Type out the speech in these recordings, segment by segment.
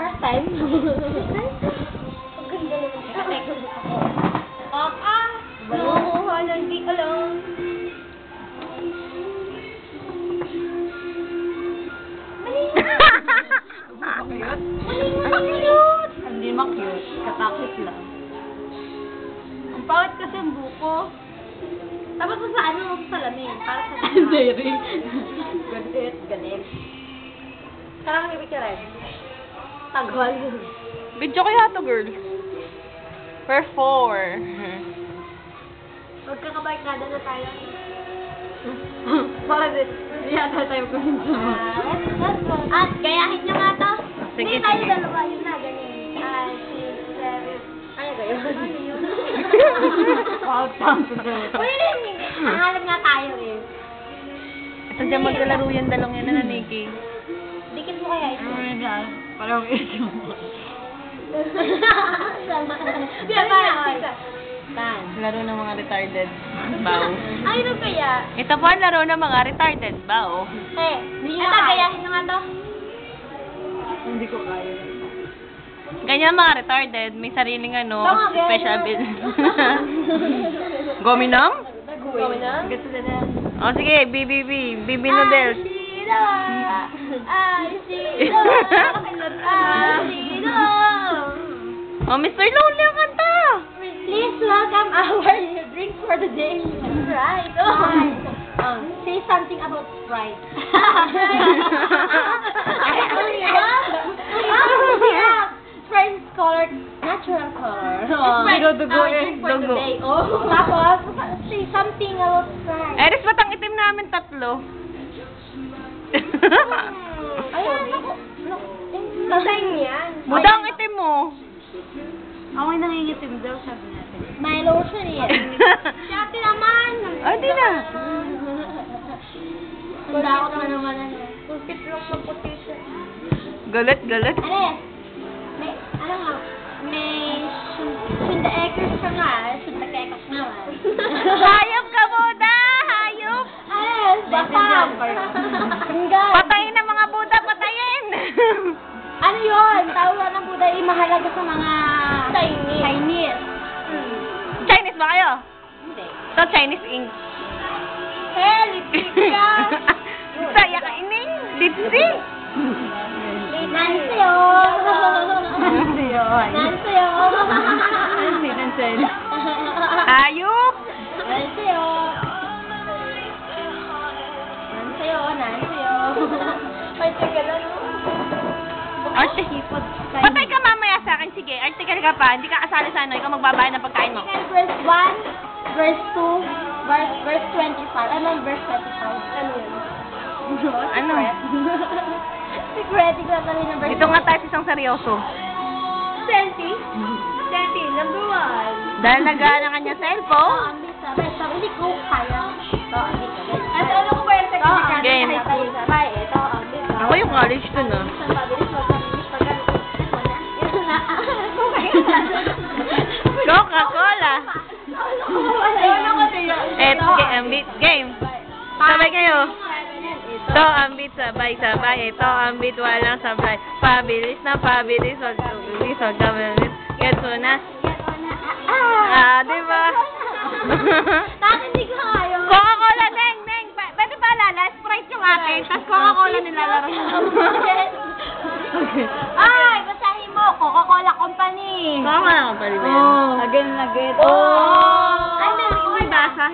First time? Ang ganda naman. Nakuha lang, di ko lang. Cute! Hindi ma-cute. Katakot lang. Ang pangit kasi ang buko. Tapos sa ano, sa salamin. Para sa Dairy. Ganit. Parang ang ibig rin. Taghol. Video kaya to, girl. Per 4. Magkakabarkada na tayo. Bakit? Hindi yata tayo kuminto. Let's go. At gayahin nyo nga to. Sige, Hindi tayo sige. dalawa. Yun na, ganyan. 5, 6, 7. Ano ba yun? Ano yun? Tanto daw. Uy, hangalap nga tayo eh. Ito dyan maglalaro yan, dalong yan na Nikki. Dikit mo kaya ito. Ano na? Parang ito. Sama. Sama. Tan. Laro ng mga retarded bao. Ay, ano kaya? Ito po ang laro ng mga retarded bao. Eh, ito, gayahin nyo nga to. Hindi ko kaya. Ganyan mga retarded, may sariling ano, Tama, ganyan. special bill. Gominam? Gawin na? Gusto na na. O sige, BBB noodles. Ay, sino? O, Mr. Lonely ang kanta! Please welcome our drink for the day. Sprite. Say something about Sprite. Sprite is colored natural color. Dugo eh, Drink for dugo. the day. Tapos, say something about Sprite. Eres, ba't ang itim namin tatlo? Ayan, ako. Nasaan yan? Buda ang itim mo. Ako'y nangingitim daw, sabi natin. May lotion yan. Si ate naman. Ay, di na. Kundakot na naman ano. Pulpit lang ng puti siya. Galit. Ano yan? May, ano nga? May sundaekers ka nga. Sundaekers naman. Hayop ka, Buda! Hayop! Ayun, basag. Hanggang. Patayin ang mga Buda, patayin! Ano yun? Tawag ng Buddha ay mahalaga sa mga Chinese. Chinese ba kayo? Hindi. So, Chinese ink. Hey, lipstick ka! Saya ka ining! Lipsi! Nansayo! Nansayo. Nansayo! Nansayo. Hayop! Nansayo! Nansayo! Ay, teka lang. Arte. Patay ka mamaya sa akin. Sige, article ka pa. Hindi ka kasali sa ano. Ikaw magbabayad ng pagkain mo. Verse 1, verse 2, verse 25. Ano yung verse 25? Ano yun? Ano? Secret, tignan kami ng verse Ito nga tayo sa isang seryoso. 20? 20, number 1. Dahil nag-aan ang kanya cellphone. Hindi ko kaya. Ito, ano ko ba yung Game. Ito, ang dito. Ako yung college to na. Coca-Cola. Game. Sabay kayo. Ito ang beat, sabay. Ito ang beat, walang sabay. Pabilis, wag pabilis, wag kabilis. Get mo na. Diba? Bakit hindi ko kaya? Coca-Cola, Neng. Pwede ba lala? Sprite yung atin, tapos Coca-Cola nilalaro. Ay, basahin mo. Coca-Cola Company. Coca-Cola ka pa rin yan. Again. Ay,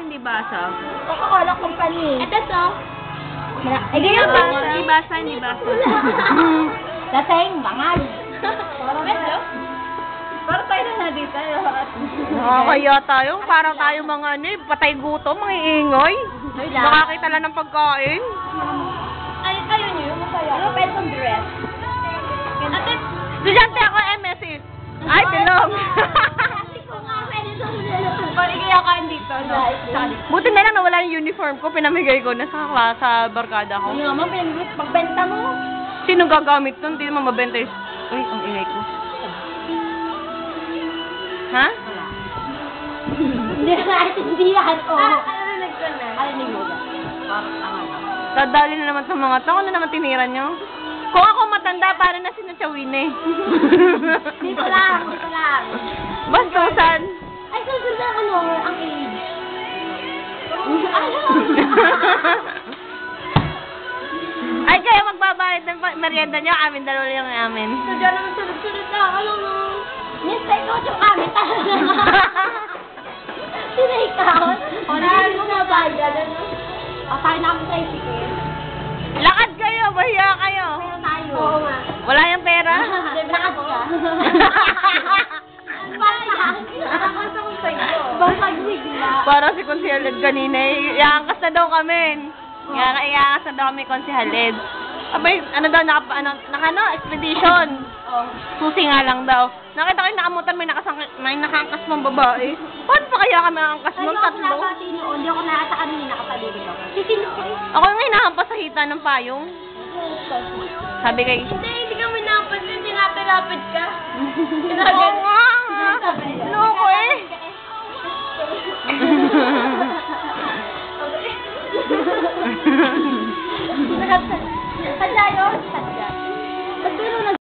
Hindi basa. Coca-Cola Company. Ito to. Hindi basa. Laseng, bangal. Para tayo na dito. Nakakaya tayo. Parang tayo mga patay gutom, mga ingay. Makakita lang ng pagkain. Ayun yun, masaya. Ano pwede kong dress? Ate, Estudyante ako, MSC. Ay, tilong. Kasi ko nga pwede kong dress. Paligay ako dito. Buti na lang nawala yung uniform ko. Pinamigay ko na sa barkada ko. Ano naman, pagbenta mo. Sino gagamit nun? Hindi naman mabenta yung... Uy, ang ingay ko. Ha? Hindi na naiintindihan. Narinig ko na. Ay, hindi mo. Parang tanga. Dadali na naman sa mga to. Ano naman tinira nyo? Kung ako matanda, para na si Nachawin eh. Dito lang, dito lang. Bastusan. Ay, susunod ang ano, ang age. Ano? Ay, kayo magbabayad ng merienda nyo, amin dalawa lang yung amin. So, dyan naman sunod-sunod na, alam mo. Minsan ikaw yung amin talaga. Sino ikaw? O, hindi mo mabayad, ano? O, tayo na kami tricycle. Lakad kayo, bahiya kayo. Kaya tayo. Oo nga. Wala yung pera? Lakad ka. Nakakasa ko sa'yo. Basag bigla. Parang si Konsihaled kanina, iangkas na daw kami. Iangkas na daw kami Konsihaled. Abay, ano daw, expedition. Oh. Susi nga lang daw. Nakita ko yung nakamutan, may nakangkas mong babae. Paano pa kaya kami angkas Ay, mong ako tatlo? nakapati noon. Hindi ako nakasa kanina nakapalibig ako. Sisilip ko eh. Ako yung hinahampas sa hita ng payong. Sabi kay... Hindi kami napansin. Tinapilapid ka. Oo nga. Loko eh. Kaya yun.